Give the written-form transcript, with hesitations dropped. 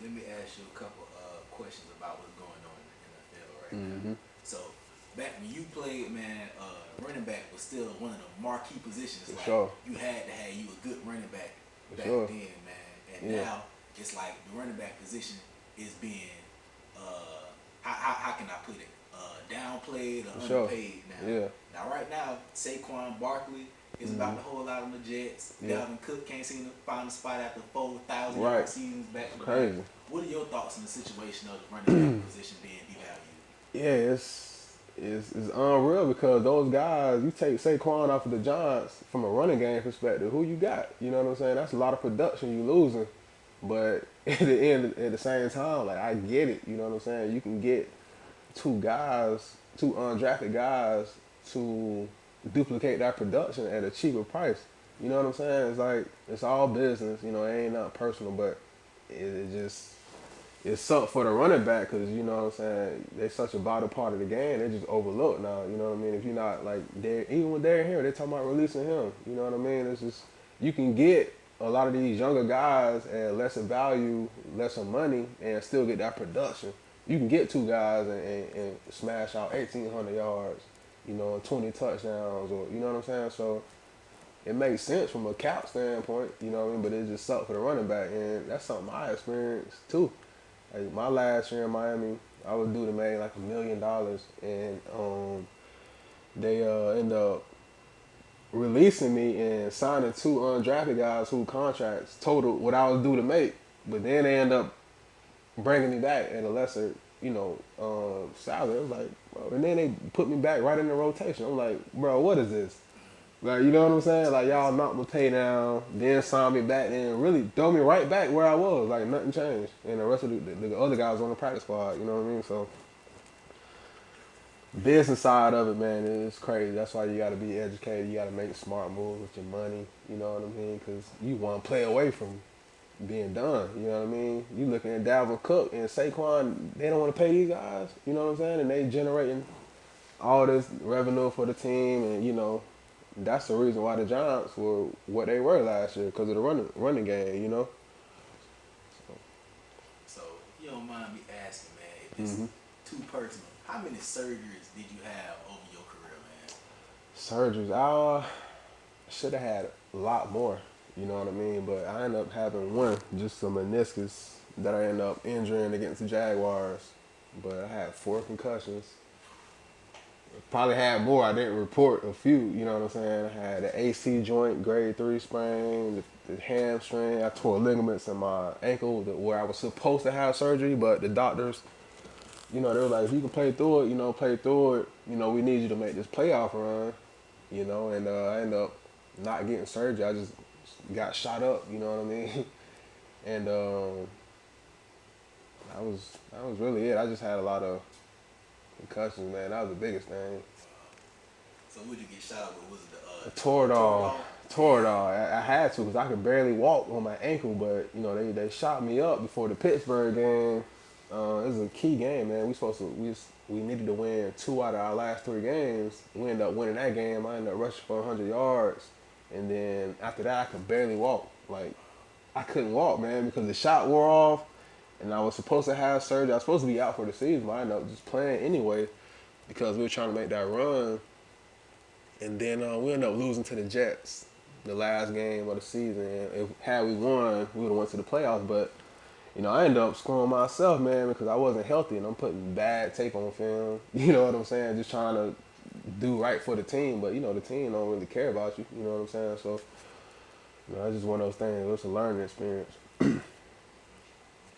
let me ask you a couple questions about what's going on in the NFL right now. Mm-hmm. So back when you played, man, running back was still one of the marquee positions. For Like sure. you had to have you a good running back For back sure. then, man. And Yeah. now it's like the running back position is being how can I put it? Downplayed or For sure. underpaid now. Yeah. Now right now, Saquon Barkley is about Mm-hmm. to hold out on the Jets. Yeah. Dalvin Cook can't seem to find a spot after 4,000 Right. yard seasons back to back. Crazy. What are your thoughts on the situation of the running back position being devalued? Yeah, it's unreal because those guys, you take Saquon off of the Giants from a running game perspective, who you got? You know what I'm saying? That's a lot of production you losing. But at the same time, like I get it. You know what I'm saying? You can get two undrafted guys to duplicate that production at a cheaper price. You know what I'm saying? It's like it's all business. You know, it ain't nothing personal, but it just it sucked for the running back because you know what I'm saying. They're such a vital part of the game. They just overlooked now. You know what I mean? If you're not like even when they're here, they're talking about releasing him. You know what I mean? It's just you can get a lot of these younger guys at lesser value, lesser money, and still get that production. You can get two guys and smash out 1,800 yards, you know, and 20 touchdowns, or you know what I'm saying. So it makes sense from a cap standpoint, you know what I mean. But it just sucked for the running back, and that's something I experienced too. Like my last year in Miami, I was due to make like $1 million, and they end up releasing me and signing two undrafted guys who contracts totaled what I was due to make. But then they end up bringing me back at a lesser, salary. I was like, bro. And then they put me back right in the rotation. I'm like, bro, what is this? Like, you know what I'm saying? Like, y'all knocked my pay down, then signed me back, and really throw me right back where I was. Like, nothing changed. And the rest of the other guys on the practice squad, you know what I mean? So, business side of it, man, is crazy. That's why you got to be educated. You got to make smart moves with your money, you know what I mean? Because you want to play away from being done, you know what I mean? You looking at Dalvin Cook and Saquon, they don't want to pay these guys, you know what I'm saying? And they generating all this revenue for the team, and you know that's the reason why the Giants were what they were last year because of the running game, you know. So if you don't mind me asking, man, if it's Mm-hmm. too personal, how many surgeries did you have over your career, man? Surgeries, I should have had a lot more, you know what I mean. But I ended up having one, just some meniscus that I ended up injuring against the Jaguars. But I had 4 concussions. Probably had more. I didn't report a few. You know what I'm saying? I had the AC joint, grade 3 sprain, the hamstring. I tore ligaments in my ankle where I was supposed to have surgery, but the doctors, you know, they were like, if you can play through it, you know, play through it. You know, we need you to make this playoff run. You know, and I ended up not getting surgery. I just got shot up. You know what I mean? And that was really it. I just had a lot of concussions, man. That was the biggest thing. So would you get shot with? Was it I the tore it tore it all. off? Tore it all. I had to because I could barely walk on my ankle, but you know they shot me up before the Pittsburgh game. It was a key game, man. We needed to win 2 out of our last 3 games. We ended up winning that game. I ended up rushing for 100 yards, and then after that I could barely walk. Like I couldn't walk, man, because the shot wore off, and I was supposed to have surgery. I was supposed to be out for the season, but I ended up just playing anyway because we were trying to make that run. And then we ended up losing to the Jets the last game of the season. And had we won, we would have went to the playoffs. But you know, I ended up screwing myself, man, because I wasn't healthy and I'm putting bad tape on film. You know what I'm saying? Just trying to do right for the team, but you know the team don't really care about you. You know what I'm saying? So, you know, it's just one of those things. It's a learning experience.